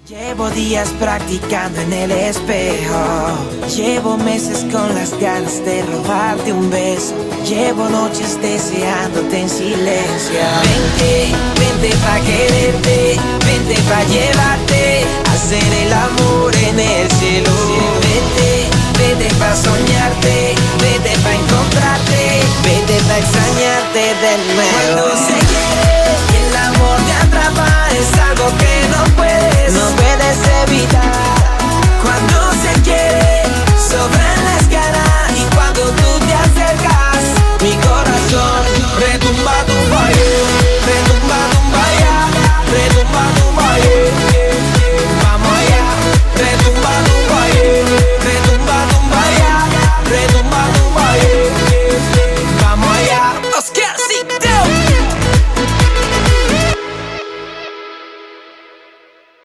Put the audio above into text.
Llevo días practicando en el espejo. Llevo meses con las ganas de robarte un beso. Llevo noches deseándote en silencio. Vente, vente pa' quererte. Vente pa' llevarte a hacer el amor en el cielo. Vente, vente pa' soñarte. Vente pa' encontrarte. Vente pa' extrañarte de nuevo. Cuando se quiere